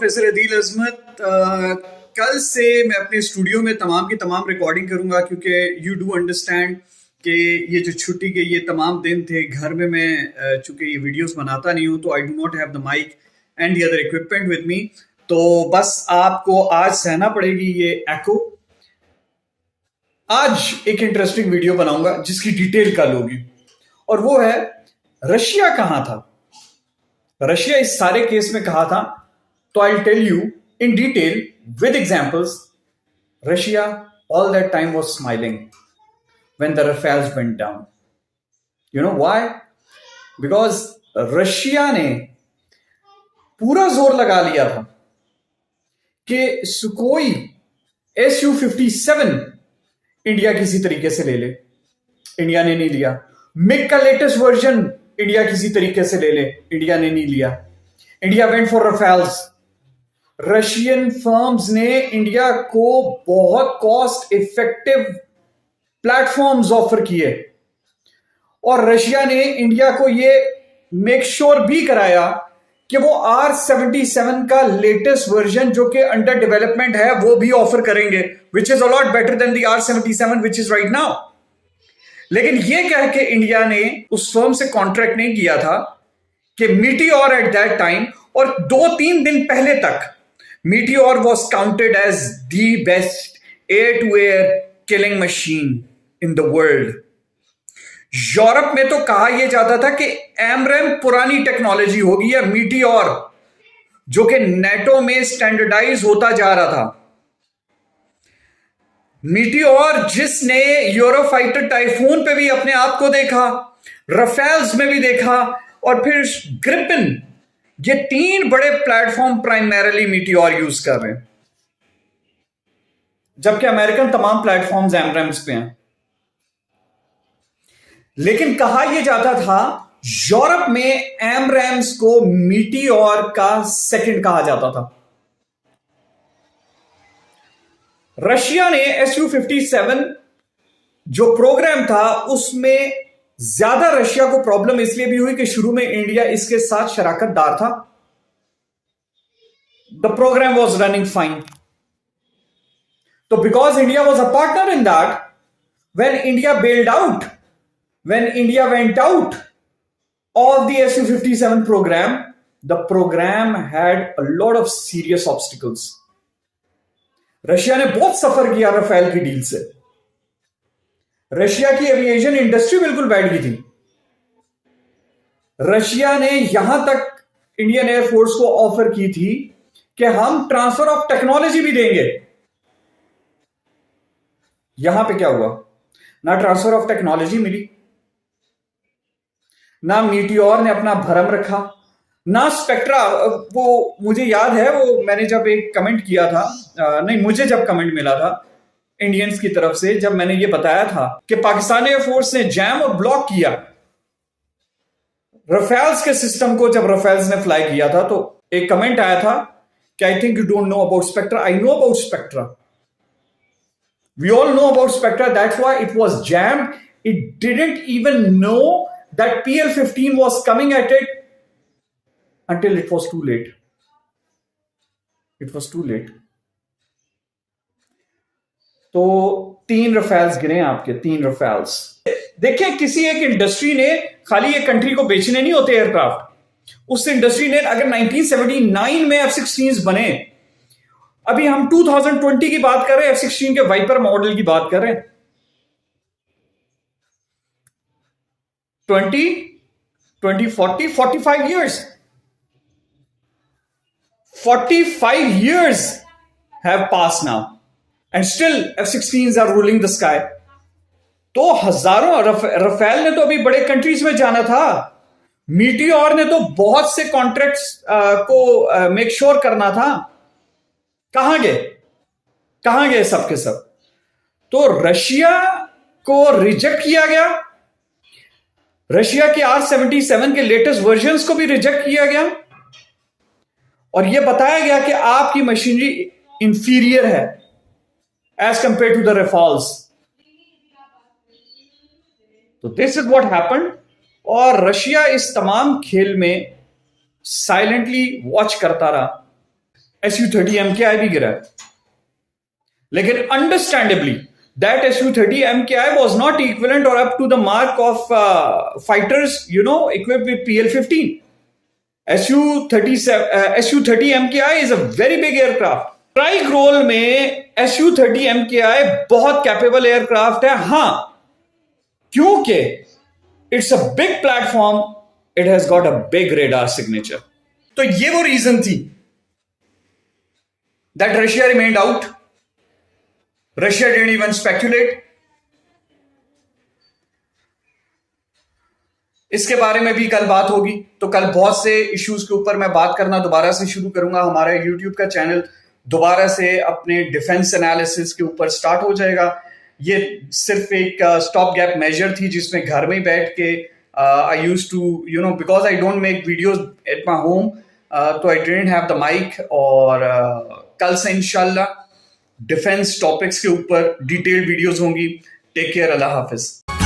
Professor Adeel अजमत। कल से मैं अपने स्टूडियो में तमाम की तमाम रिकॉर्डिंग करूंगा क्योंकि यू डू अंडरस्टैंड कि ये जो छुट्टी के ये तमाम दिन थे घर में मैं चूंकि ये वीडियोस बनाता नहीं हूं तो I do not have the mic and the other equipment with me. तो बस आपको आज सहना पड़ेगी ये एको। आज एक इंटरेस्टिंग वीडियो बनाऊंगा जिसकी डिटेल कल होगी और वो है रशिया कहां था। रशिया इस सारे केस में कहा था तो I tell you in detail with examples. Russia all that time was smiling when the Rafales went down. You know why? Because Russia ने पूरा जोर लगा लिया था कि सुकोई Su-57 इंडिया किसी तरीके से ले ले। इंडिया ने नहीं लिया। मिग का लेटेस्ट वर्जन इंडिया किसी तरीके से ले ले। इंडिया ने नहीं लिया। India went for Rafales. Russian firms ने इंडिया को बहुत कॉस्ट इफेक्टिव प्लेटफॉर्म्स ऑफर किए और रशिया ने इंडिया को ये मेक श्योर भी कराया कि वो R-77 का लेटेस्ट वर्जन जो कि अंडर डेवलपमेंट है वो भी ऑफर करेंगे, which is a lot better than the R-77 which is right now. लेकिन ये कह के इंडिया ने उस फर्म से कॉन्ट्रैक्ट नहीं किया था कि मीटियोर एट दैट टाइम और 2-3 दिन पहले तक Meteor was counted as the best air-to-air killing machine in the world. Europe में तो कहा यह जाता था कि एमरेम पुरानी टेक्नोलॉजी होगी या मीटियोर जो कि नेटो में स्टैंडर्डाइज होता जा रहा था। मीटियोर जिसने यूरोफाइटर टाइफून पे भी अपने आप को देखा, रफेल्स में भी देखा और फिर ग्रिपिन, ये 3 बड़े प्लेटफॉर्म प्राइमरीली मीटियोर यूज कर रहे हैं जबकि अमेरिकन तमाम प्लेटफॉर्म्स एमरेम्स पे हैं। लेकिन कहा यह जाता था यूरोप में एमरेम्स को मीटियोर का सेकंड कहा जाता था। रशिया ने Su-57 जो प्रोग्राम था उसमें ज्यादा रशिया को प्रॉब्लम इसलिए भी हुई कि शुरू में इंडिया इसके साथ शराकतदार था। The programme was running fine, तो because India was a partner in that, when India bailed out, when India went out of the Su-57 programme, the programme had a lot of serious obstacles. Russia ने बहुत सफर किया Rafale की deal से। Russia की aviation industry बिल्कुल बैठ गई थी। रशिया ने यहां तक इंडियन एयरफोर्स को ऑफर की थी कि हम ट्रांसफर ऑफ टेक्नोलॉजी भी देंगे। यहां पे क्या हुआ? ना ट्रांसफर ऑफ टेक्नोलॉजी मिली, ना मीटियोर ने अपना भरम रखा, ना स्पेक्ट्रा। वो मुझे याद है, वो मैंने जब एक कमेंट किया था, नहीं मुझे जब कमेंट मिला था इंडियंस की तरफ से, जब मैंने ये बताया था कि पाकिस्तानी एयरफोर्स ने जैम और ब्लॉक किया रफेल्स के सिस्टम को, जब रफेल्स ने फ्लाई किया था तो एक कमेंट आया था कि I think you don't know about Spectra. I know about Spectra, we all know about Spectra, that's why it was jammed. It didn't even know that PL-15 was coming at it until it was too late. It was too late. तो 3 रफेल्स गिरे आपके, 3 रफेल्स। देखिए, किसी एक industry ने खाली एक country को बेचने नहीं होते एयरक्राफ्ट। उस इंडस्ट्री ने अगर 1979 में F-16 बने, अभी हम 2020 की बात कर रहे हैं, F-16 के वाइपर मॉडल की बात कर रहे हैं, 45 years 45 years have passed now and still F-16s are ruling the sky. तो हजारों रफेल ने तो अभी बड़े कंट्रीज में जाना था। मीटियोर ने तो बहुत से कॉन्ट्रैक्ट्स को मेक श्योर करना था। कहां गए सब के सब? तो रशिया को रिजेक्ट किया गया। रशिया के R-77 के लेटेस्ट वर्जन्स को भी रिजेक्ट किया गया और यह बताया गया कि आपकी मशीनरी इंफीरियर है एज कंपेयर टू द रफेल्स। तो दिस इज व्हाट हैपेंड और रशिया इस तमाम खेल में साइलेंटली वॉच करता रहा। Su-30 MKI भी गिरा है, लेकिन understandably that Su-30 MKI was not equivalent or up to the mark of fighters, equipped with PL-15. Su-30 MKI is a very big aircraft. Strike role में Su-30 MKI बहुत capable aircraft है, हां, क्योंकि it's a big platform, it has got a big radar signature. तो ये वो reason थी that Russia remained out. Russia didn't even speculate. इसके बारे में भी कल बात होगी. तो कल बहुत से इश्यूज के ऊपर मैं बात करना दोबारा से शुरू करूंगा. हमारा यूट्यूब का चैनल दोबारा से अपने डिफेंस एनालिसिस के ऊपर स्टार्ट हो जाएगा. ये सिर्फ एक स्टॉप गैप मेजर थी जिसमें घर में बैठ के I used to because I don't make videos at my home, तो I didn't have the mic. और कल से इंशाल्लाह डिफेंस टॉपिक्स के ऊपर डिटेल्ड वीडियोस होंगी. Take care. अल्लाह हाफिज.